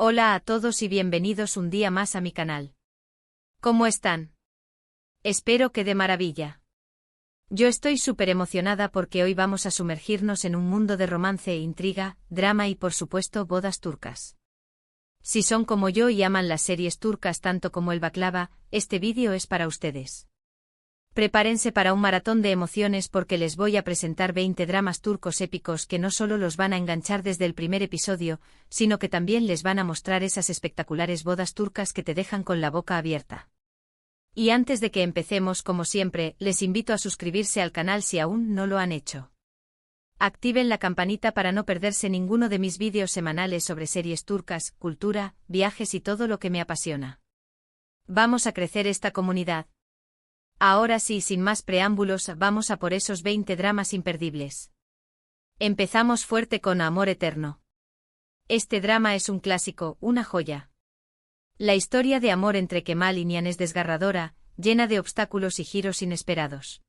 Hola a todos y bienvenidos un día más a mi canal. ¿Cómo están? Espero que de maravilla. Yo estoy súper emocionada porque hoy vamos a sumergirnos en un mundo de romance e intriga, drama y por supuesto bodas turcas. Si son como yo y aman las series turcas tanto como el baklava, este vídeo es para ustedes. Prepárense para un maratón de emociones porque les voy a presentar 20 dramas turcos épicos que no solo los van a enganchar desde el primer episodio, sino que también les van a mostrar esas espectaculares bodas turcas que te dejan con la boca abierta. Y antes de que empecemos, como siempre, les invito a suscribirse al canal si aún no lo han hecho. Activen la campanita para no perderse ninguno de mis vídeos semanales sobre series turcas, cultura, viajes y todo lo que me apasiona. Vamos a crecer esta comunidad. Ahora sí, sin más preámbulos, vamos a por esos 20 dramas imperdibles. Empezamos fuerte con Amor Eterno. Este drama es un clásico, una joya. La historia de amor entre Kemal y Nihan es desgarradora, llena de obstáculos y giros inesperados.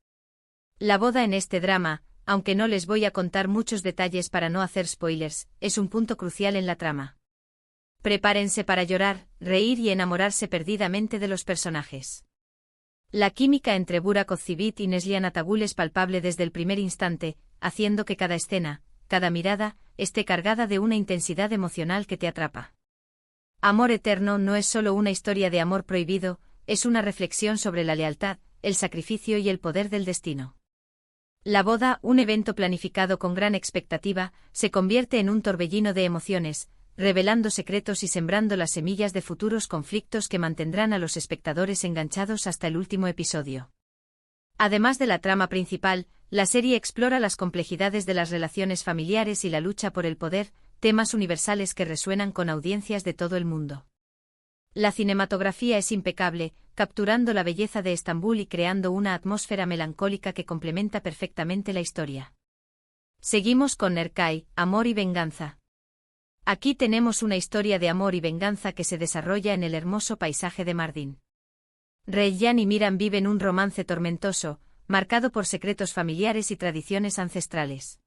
La boda en este drama, aunque no les voy a contar muchos detalles para no hacer spoilers, es un punto crucial en la trama. Prepárense para llorar, reír y enamorarse perdidamente de los personajes. La química entre Burak Özçivit y Neslihan Atagül es palpable desde el primer instante, haciendo que cada escena, cada mirada, esté cargada de una intensidad emocional que te atrapa. Amor Eterno no es solo una historia de amor prohibido, es una reflexión sobre la lealtad, el sacrificio y el poder del destino. La boda, un evento planificado con gran expectativa, se convierte en un torbellino de emociones, revelando secretos y sembrando las semillas de futuros conflictos que mantendrán a los espectadores enganchados hasta el último episodio. Además de la trama principal, la serie explora las complejidades de las relaciones familiares y la lucha por el poder, temas universales que resuenan con audiencias de todo el mundo. La cinematografía es impecable, capturando la belleza de Estambul y creando una atmósfera melancólica que complementa perfectamente la historia. Seguimos con Erkay, Amor y Venganza. Aquí tenemos una historia de amor y venganza que se desarrolla en el hermoso paisaje de Mardin. Reyyan y Miran viven un romance tormentoso, marcado por secretos familiares y tradiciones ancestrales.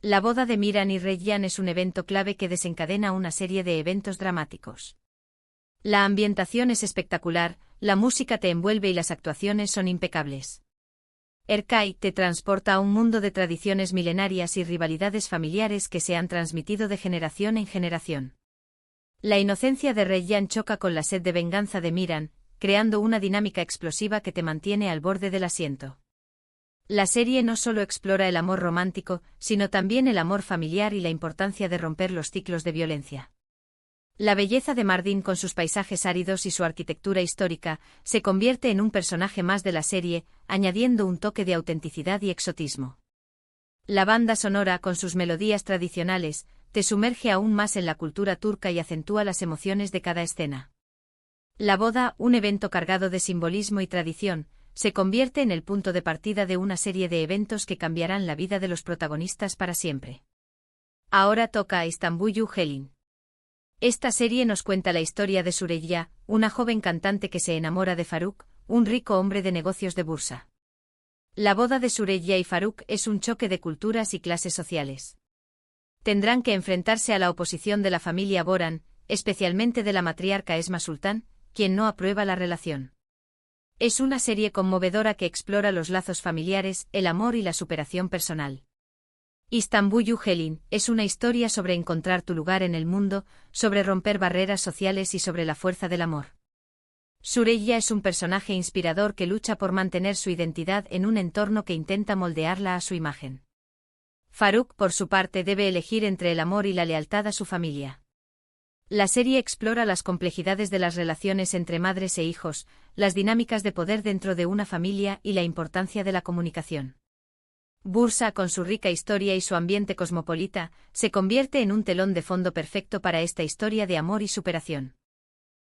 La boda de Miran y Reyyan es un evento clave que desencadena una serie de eventos dramáticos. La ambientación es espectacular, la música te envuelve y las actuaciones son impecables. Erkay te transporta a un mundo de tradiciones milenarias y rivalidades familiares que se han transmitido de generación en generación. La inocencia de Reyyan choca con la sed de venganza de Miran, creando una dinámica explosiva que te mantiene al borde del asiento. La serie no solo explora el amor romántico, sino también el amor familiar y la importancia de romper los ciclos de violencia. La belleza de Mardin con sus paisajes áridos y su arquitectura histórica, se convierte en un personaje más de la serie, añadiendo un toque de autenticidad y exotismo. La banda sonora, con sus melodías tradicionales, te sumerge aún más en la cultura turca y acentúa las emociones de cada escena. La boda, un evento cargado de simbolismo y tradición, se convierte en el punto de partida de una serie de eventos que cambiarán la vida de los protagonistas para siempre. Ahora toca a Istanbul Helin. Esta serie nos cuenta la historia de Süreyya, una joven cantante que se enamora de Faruk, un rico hombre de negocios de Bursa. La boda de Süreyya y Faruk es un choque de culturas y clases sociales. Tendrán que enfrentarse a la oposición de la familia Boran, especialmente de la matriarca Esma Sultan, quien no aprueba la relación. Es una serie conmovedora que explora los lazos familiares, el amor y la superación personal. Istanbul Helin es una historia sobre encontrar tu lugar en el mundo, sobre romper barreras sociales y sobre la fuerza del amor. Süreyya es un personaje inspirador que lucha por mantener su identidad en un entorno que intenta moldearla a su imagen. Faruk, por su parte, debe elegir entre el amor y la lealtad a su familia. La serie explora las complejidades de las relaciones entre madres e hijos, las dinámicas de poder dentro de una familia y la importancia de la comunicación. Bursa, con su rica historia y su ambiente cosmopolita, se convierte en un telón de fondo perfecto para esta historia de amor y superación.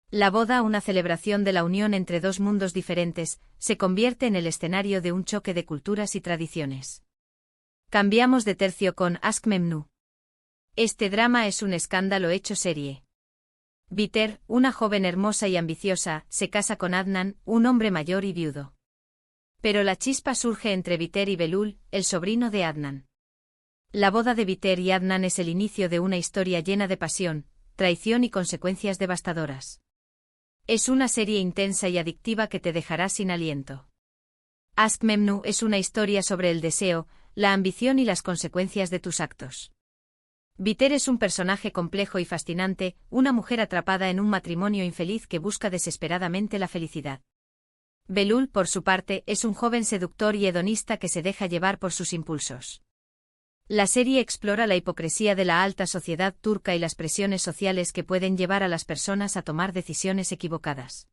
La boda, una celebración de la unión entre dos mundos diferentes, se convierte en el escenario de un choque de culturas y tradiciones. Cambiamos de tercio con Aşk Memnu. Este drama es un escándalo hecho serie. Biter, una joven hermosa y ambiciosa, se casa con Adnan, un hombre mayor y viudo. Pero la chispa surge entre Biter y Belul, el sobrino de Adnan. La boda de Biter y Adnan es el inicio de una historia llena de pasión, traición y consecuencias devastadoras. Es una serie intensa y adictiva que te dejará sin aliento. Aşk Memnu es una historia sobre el deseo, la ambición y las consecuencias de tus actos. Biter es un personaje complejo y fascinante, una mujer atrapada en un matrimonio infeliz que busca desesperadamente la felicidad. Belul, por su parte, es un joven seductor y hedonista que se deja llevar por sus impulsos. La serie explora la hipocresía de la alta sociedad turca y las presiones sociales que pueden llevar a las personas a tomar decisiones equivocadas.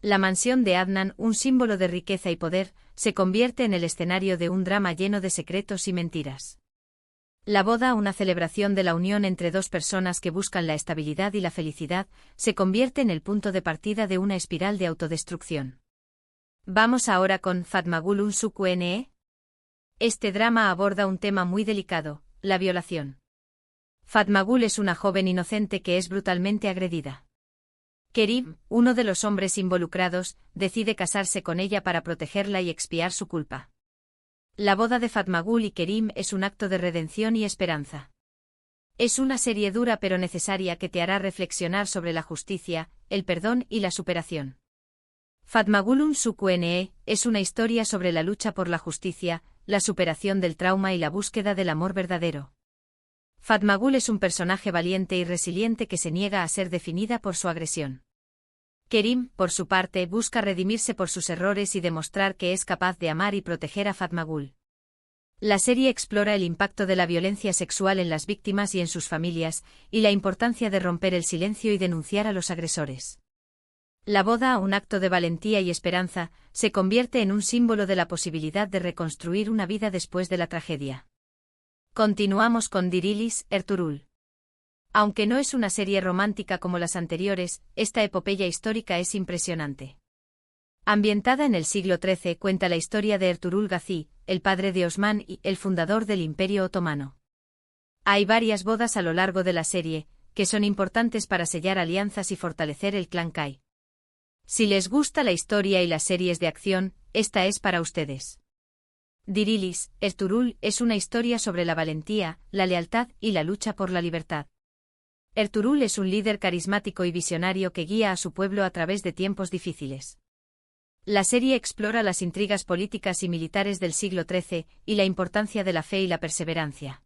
La mansión de Adnan, un símbolo de riqueza y poder, se convierte en el escenario de un drama lleno de secretos y mentiras. La boda, una celebración de la unión entre dos personas que buscan la estabilidad y la felicidad, se convierte en el punto de partida de una espiral de autodestrucción. Vamos ahora con Fatmagül Unsuku-Ne. Este drama aborda un tema muy delicado, la violación. Fatmagül es una joven inocente que es brutalmente agredida. Kerim, uno de los hombres involucrados, decide casarse con ella para protegerla y expiar su culpa. La boda de Fatmagül y Kerim es un acto de redención y esperanza. Es una serie dura pero necesaria que te hará reflexionar sobre la justicia, el perdón y la superación. Fatmagül Unsuku-Ne es una historia sobre la lucha por la justicia, la superación del trauma y la búsqueda del amor verdadero. Fatmagül es un personaje valiente y resiliente que se niega a ser definida por su agresión. Kerim, por su parte, busca redimirse por sus errores y demostrar que es capaz de amar y proteger a Fatmagül. La serie explora el impacto de la violencia sexual en las víctimas y en sus familias, y la importancia de romper el silencio y denunciar a los agresores. La boda, un acto de valentía y esperanza, se convierte en un símbolo de la posibilidad de reconstruir una vida después de la tragedia. Continuamos con Dirilis, Ertuğrul. Aunque no es una serie romántica como las anteriores, esta epopeya histórica es impresionante. Ambientada en el siglo XIII, cuenta la historia de Ertuğrul Gazi, el padre de Osman y el fundador del Imperio Otomano. Hay varias bodas a lo largo de la serie, que son importantes para sellar alianzas y fortalecer el clan Kai. Si les gusta la historia y las series de acción, esta es para ustedes. Dirilis, Ertuğrul es una historia sobre la valentía, la lealtad y la lucha por la libertad. Ertuğrul es un líder carismático y visionario que guía a su pueblo a través de tiempos difíciles. La serie explora las intrigas políticas y militares del siglo XIII y la importancia de la fe y la perseverancia.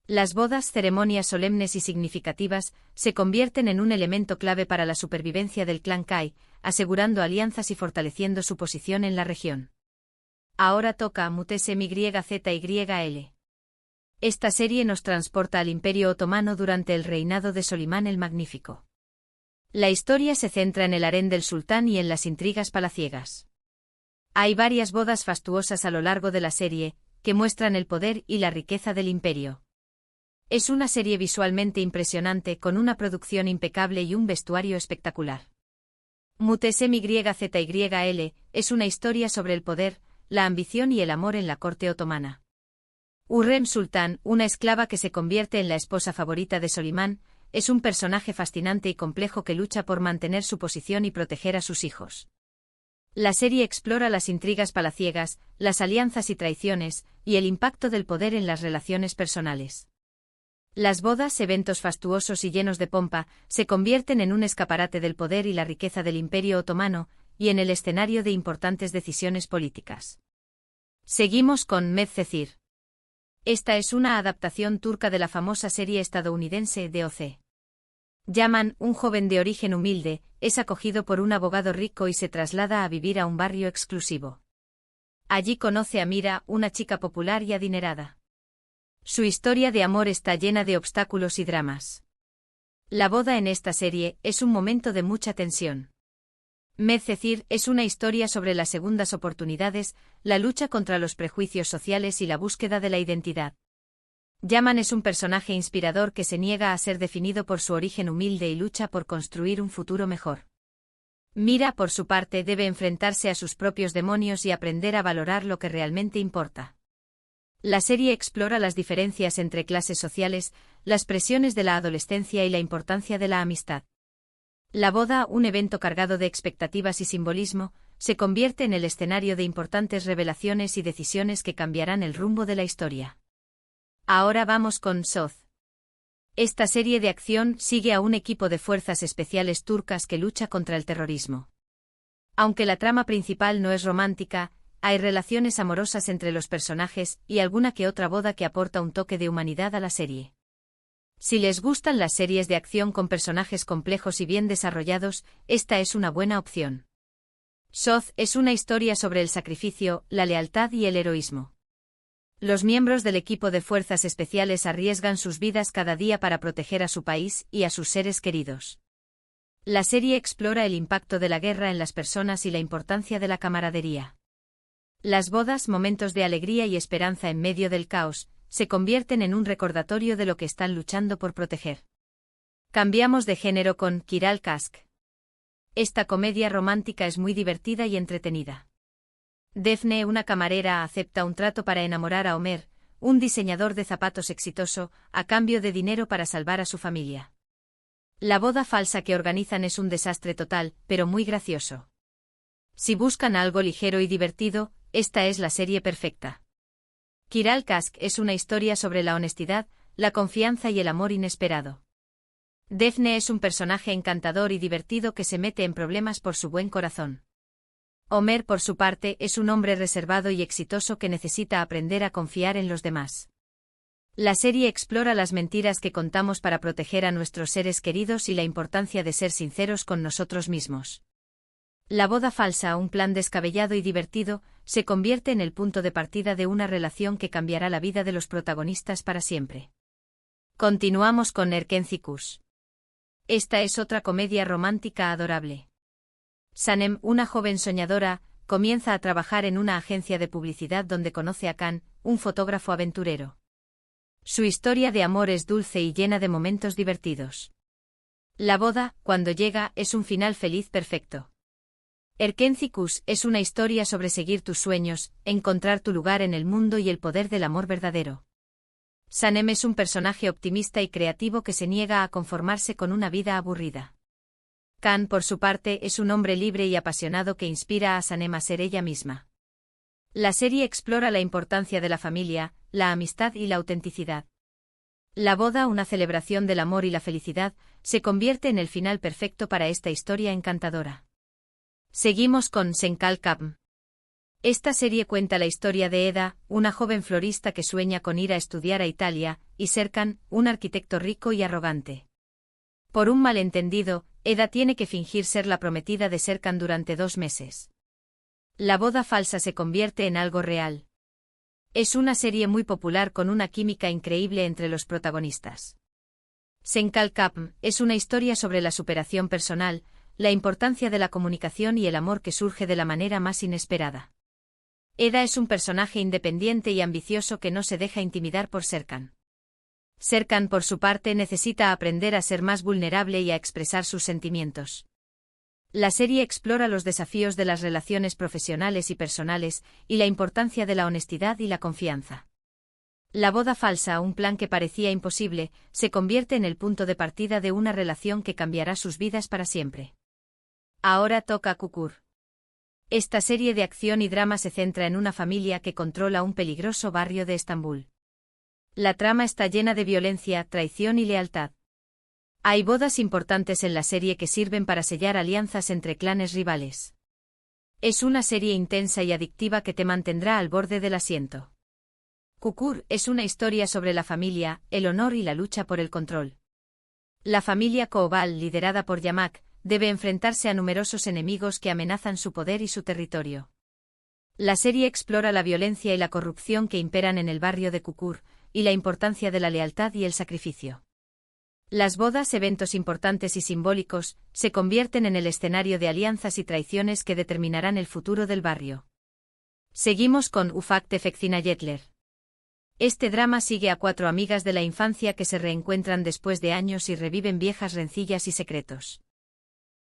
Las bodas, ceremonias solemnes y significativas, se convierten en un elemento clave para la supervivencia del clan Kai, asegurando alianzas y fortaleciendo su posición en la región. Ahora toca Muteşem-Yzyl. Esta serie nos transporta al Imperio Otomano durante el reinado de Solimán el Magnífico. La historia se centra en el harén del sultán y en las intrigas palaciegas. Hay varias bodas fastuosas a lo largo de la serie, que muestran el poder y la riqueza del imperio. Es una serie visualmente impresionante con una producción impecable y un vestuario espectacular. Muteşem-Yzyl es una historia sobre el poder, la ambición y el amor en la corte otomana. Hürrem Sultán, una esclava que se convierte en la esposa favorita de Solimán, es un personaje fascinante y complejo que lucha por mantener su posición y proteger a sus hijos. La serie explora las intrigas palaciegas, las alianzas y traiciones, y el impacto del poder en las relaciones personales. Las bodas, eventos fastuosos y llenos de pompa, se convierten en un escaparate del poder y la riqueza del Imperio Otomano, y en el escenario de importantes decisiones políticas. Seguimos con Medcezir. Esta es una adaptación turca de la famosa serie estadounidense D.O.C. Yaman, un joven de origen humilde, es acogido por un abogado rico y se traslada a vivir a un barrio exclusivo. Allí conoce a Mira, una chica popular y adinerada. Su historia de amor está llena de obstáculos y dramas. La boda en esta serie es un momento de mucha tensión. Medcezir es una historia sobre las segundas oportunidades, la lucha contra los prejuicios sociales y la búsqueda de la identidad. Yaman es un personaje inspirador que se niega a ser definido por su origen humilde y lucha por construir un futuro mejor. Mira, por su parte, debe enfrentarse a sus propios demonios y aprender a valorar lo que realmente importa. La serie explora las diferencias entre clases sociales, las presiones de la adolescencia y la importancia de la amistad. La boda, un evento cargado de expectativas y simbolismo, se convierte en el escenario de importantes revelaciones y decisiones que cambiarán el rumbo de la historia. Ahora vamos con Söz. Esta serie de acción sigue a un equipo de fuerzas especiales turcas que lucha contra el terrorismo. Aunque la trama principal no es romántica, hay relaciones amorosas entre los personajes y alguna que otra boda que aporta un toque de humanidad a la serie. Si les gustan las series de acción con personajes complejos y bien desarrollados, esta es una buena opción. Soz es una historia sobre el sacrificio, la lealtad y el heroísmo. Los miembros del equipo de fuerzas especiales arriesgan sus vidas cada día para proteger a su país y a sus seres queridos. La serie explora el impacto de la guerra en las personas y la importancia de la camaradería. Las bodas, momentos de alegría y esperanza en medio del caos, se convierten en un recordatorio de lo que están luchando por proteger. Cambiamos de género con Kiral Kask. Esta comedia romántica es muy divertida y entretenida. Defne, una camarera, acepta un trato para enamorar a Omer, un diseñador de zapatos exitoso, a cambio de dinero para salvar a su familia. La boda falsa que organizan es un desastre total, pero muy gracioso. Si buscan algo ligero y divertido, esta es la serie perfecta. Kiral Kask es una historia sobre la honestidad, la confianza y el amor inesperado. Defne es un personaje encantador y divertido que se mete en problemas por su buen corazón. Omer, por su parte, es un hombre reservado y exitoso que necesita aprender a confiar en los demás. La serie explora las mentiras que contamos para proteger a nuestros seres queridos y la importancia de ser sinceros con nosotros mismos. La boda falsa, un plan descabellado y divertido, se convierte en el punto de partida de una relación que cambiará la vida de los protagonistas para siempre. Continuamos con Erkenci-Kuş. Esta es otra comedia romántica adorable. Sanem, una joven soñadora, comienza a trabajar en una agencia de publicidad donde conoce a Kan, un fotógrafo aventurero. Su historia de amor es dulce y llena de momentos divertidos. La boda, cuando llega, es un final feliz perfecto. Erkenci-Kuş es una historia sobre seguir tus sueños, encontrar tu lugar en el mundo y el poder del amor verdadero. Sanem es un personaje optimista y creativo que se niega a conformarse con una vida aburrida. Kan, por su parte, es un hombre libre y apasionado que inspira a Sanem a ser ella misma. La serie explora la importancia de la familia, la amistad y la autenticidad. La boda, una celebración del amor y la felicidad, se convierte en el final perfecto para esta historia encantadora. Seguimos con Senkal Kapm. Esta serie cuenta la historia de Eda, una joven florista que sueña con ir a estudiar a Italia, y Serkan, un arquitecto rico y arrogante. Por un malentendido, Eda tiene que fingir ser la prometida de Serkan durante 2 meses. La boda falsa se convierte en algo real. Es una serie muy popular con una química increíble entre los protagonistas. Senkal Kapm es una historia sobre la superación personal, la importancia de la comunicación y el amor que surge de la manera más inesperada. Eda es un personaje independiente y ambicioso que no se deja intimidar por Serkan. Serkan, por su parte, necesita aprender a ser más vulnerable y a expresar sus sentimientos. La serie explora los desafíos de las relaciones profesionales y personales, y la importancia de la honestidad y la confianza. La boda falsa, un plan que parecía imposible, se convierte en el punto de partida de una relación que cambiará sus vidas para siempre. Ahora toca Kukur. Esta serie de acción y drama se centra en una familia que controla un peligroso barrio de Estambul. La trama está llena de violencia, traición y lealtad. Hay bodas importantes en la serie que sirven para sellar alianzas entre clanes rivales. Es una serie intensa y adictiva que te mantendrá al borde del asiento. Kukur es una historia sobre la familia, el honor y la lucha por el control. La familia Koval, liderada por Yamak, debe enfrentarse a numerosos enemigos que amenazan su poder y su territorio. La serie explora la violencia y la corrupción que imperan en el barrio de Kukur, y la importancia de la lealtad y el sacrificio. Las bodas, eventos importantes y simbólicos, se convierten en el escenario de alianzas y traiciones que determinarán el futuro del barrio. Seguimos con Ufak Tefek Cinayetler. Este drama sigue a 4 amigas de la infancia que se reencuentran después de años y reviven viejas rencillas y secretos.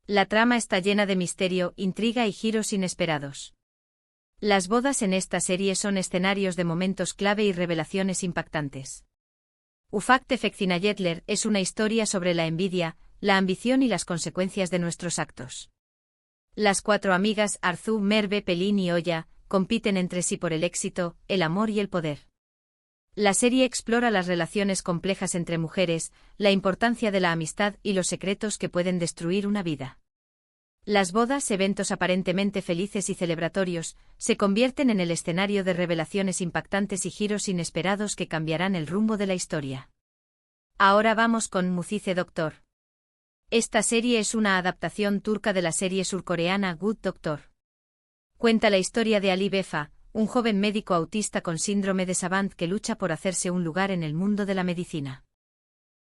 La trama está llena de misterio, intriga y giros inesperados. Las bodas en esta serie son escenarios de momentos clave y revelaciones impactantes. Ufak Tefek Cinayetler es una historia sobre la envidia, la ambición y las consecuencias de nuestros actos. Las 4 amigas, Arzu, Merve, Pelin y Oya, compiten entre sí por el éxito, el amor y el poder. La serie explora las relaciones complejas entre mujeres, la importancia de la amistad y los secretos que pueden destruir una vida. Las bodas, eventos aparentemente felices y celebratorios, se convierten en el escenario de revelaciones impactantes y giros inesperados que cambiarán el rumbo de la historia. Ahora vamos con Mucize Doctor. Esta serie es una adaptación turca de la serie surcoreana Good Doctor. Cuenta la historia de Ali Befa, un joven médico autista con síndrome de Savant que lucha por hacerse un lugar en el mundo de la medicina.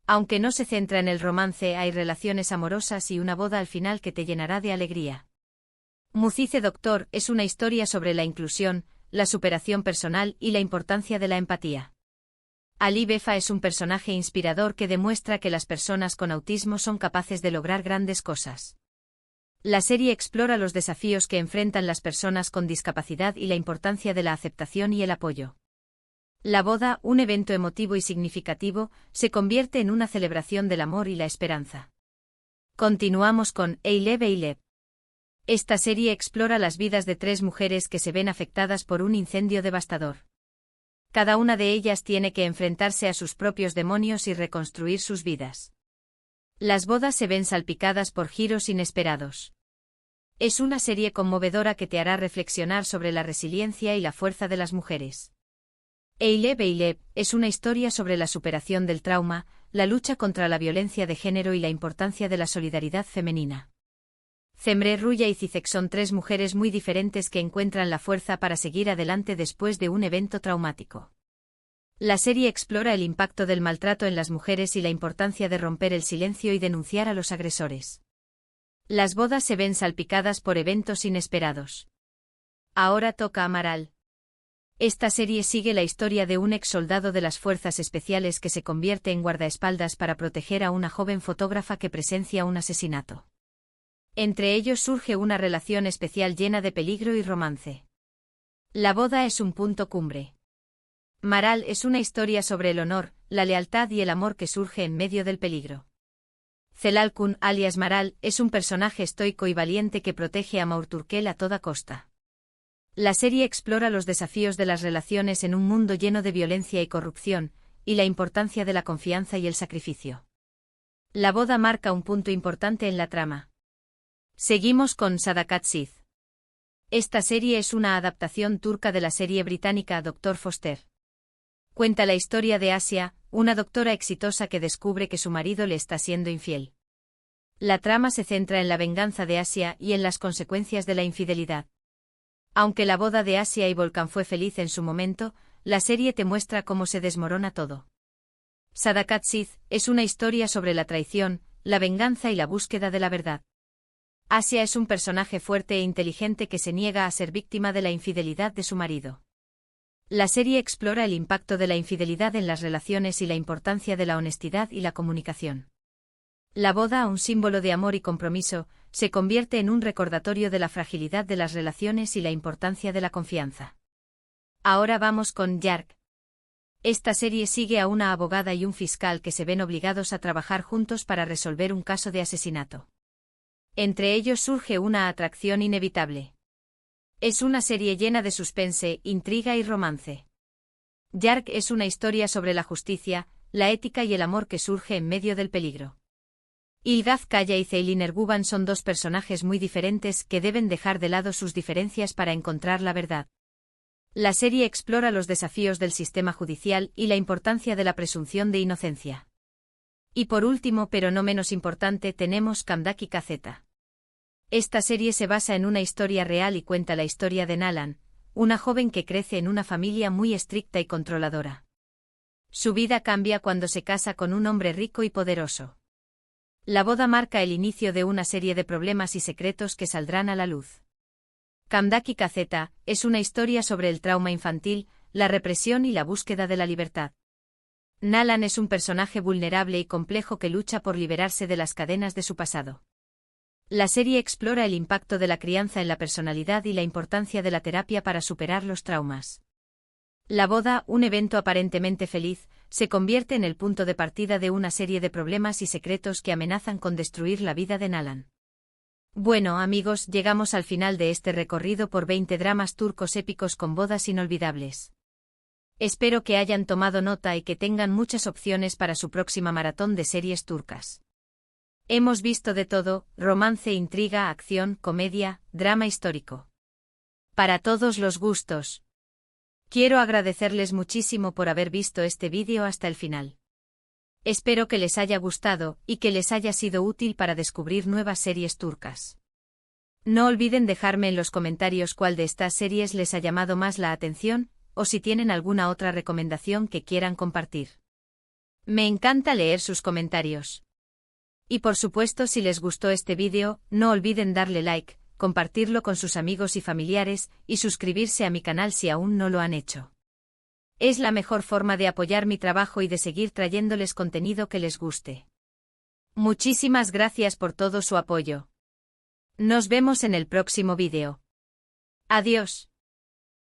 Aunque no se centra en el romance, hay relaciones amorosas y una boda al final que te llenará de alegría. Mucize Doctor es una historia sobre la inclusión, la superación personal y la importancia de la empatía. Ali Befa es un personaje inspirador que demuestra que las personas con autismo son capaces de lograr grandes cosas. La serie explora los desafíos que enfrentan las personas con discapacidad y la importancia de la aceptación y el apoyo. La boda, un evento emotivo y significativo, se convierte en una celebración del amor y la esperanza. Continuamos con Eileb Eileb. Esta serie explora las vidas de 3 mujeres que se ven afectadas por un incendio devastador. Cada una de ellas tiene que enfrentarse a sus propios demonios y reconstruir sus vidas. Las bodas se ven salpicadas por giros inesperados. Es una serie conmovedora que te hará reflexionar sobre la resiliencia y la fuerza de las mujeres. Eileb Eileb es una historia sobre la superación del trauma, la lucha contra la violencia de género y la importancia de la solidaridad femenina. Cemre Ruya y Cizek son 3 mujeres muy diferentes que encuentran la fuerza para seguir adelante después de un evento traumático. La serie explora el impacto del maltrato en las mujeres y la importancia de romper el silencio y denunciar a los agresores. Las bodas se ven salpicadas por eventos inesperados. Ahora toca Amaral. Esta serie sigue la historia de un ex soldado de las fuerzas especiales que se convierte en guardaespaldas para proteger a una joven fotógrafa que presencia un asesinato. Entre ellos surge una relación especial llena de peligro y romance. La boda es un punto cumbre. Maral es una historia sobre el honor, la lealtad y el amor que surge en medio del peligro. Celalkun, alias Maral, es un personaje estoico y valiente que protege a Maurturkel a toda costa. La serie explora los desafíos de las relaciones en un mundo lleno de violencia y corrupción, y la importancia de la confianza y el sacrificio. La boda marca un punto importante en la trama. Seguimos con Sadakat Sith. Esta serie es una adaptación turca de la serie británica Dr. Foster. Cuenta la historia de Asia, una doctora exitosa que descubre que su marido le está siendo infiel. La trama se centra en la venganza de Asia y en las consecuencias de la infidelidad. Aunque la boda de Asia y Volcán fue feliz en su momento, la serie te muestra cómo se desmorona todo. Sadakat Sith es una historia sobre la traición, la venganza y la búsqueda de la verdad. Asia es un personaje fuerte e inteligente que se niega a ser víctima de la infidelidad de su marido. La serie explora el impacto de la infidelidad en las relaciones y la importancia de la honestidad y la comunicación. La boda, un símbolo de amor y compromiso, se convierte en un recordatorio de la fragilidad de las relaciones y la importancia de la confianza. Ahora vamos con Yark. Esta serie sigue a una abogada y un fiscal que se ven obligados a trabajar juntos para resolver un caso de asesinato. Entre ellos surge una atracción inevitable. Es una serie llena de suspense, intriga y romance. Yark es una historia sobre la justicia, la ética y el amor que surge en medio del peligro. Ilgaz Kaya y Ceylin Erguvan son 2 personajes muy diferentes que deben dejar de lado sus diferencias para encontrar la verdad. La serie explora los desafíos del sistema judicial y la importancia de la presunción de inocencia. Y por último, pero no menos importante, tenemos Kamdaki Kazeta. Esta serie se basa en una historia real y cuenta la historia de Nalan, una joven que crece en una familia muy estricta y controladora. Su vida cambia cuando se casa con un hombre rico y poderoso. La boda marca el inicio de una serie de problemas y secretos que saldrán a la luz. Kamdaki Kazeta es una historia sobre el trauma infantil, la represión y la búsqueda de la libertad. Nalan es un personaje vulnerable y complejo que lucha por liberarse de las cadenas de su pasado. La serie explora el impacto de la crianza en la personalidad y la importancia de la terapia para superar los traumas. La boda, un evento aparentemente feliz, se convierte en el punto de partida de una serie de problemas y secretos que amenazan con destruir la vida de Nalan. Bueno, amigos, llegamos al final de este recorrido por 20 dramas turcos épicos con bodas inolvidables. Espero que hayan tomado nota y que tengan muchas opciones para su próxima maratón de series turcas. Hemos visto de todo: romance, intriga, acción, comedia, drama histórico. Para todos los gustos. Quiero agradecerles muchísimo por haber visto este vídeo hasta el final. Espero que les haya gustado y que les haya sido útil para descubrir nuevas series turcas. No olviden dejarme en los comentarios cuál de estas series les ha llamado más la atención, o si tienen alguna otra recomendación que quieran compartir. Me encanta leer sus comentarios. Y por supuesto, si les gustó este vídeo, no olviden darle like, compartirlo con sus amigos y familiares, y suscribirse a mi canal si aún no lo han hecho. Es la mejor forma de apoyar mi trabajo y de seguir trayéndoles contenido que les guste. Muchísimas gracias por todo su apoyo. Nos vemos en el próximo vídeo. Adiós.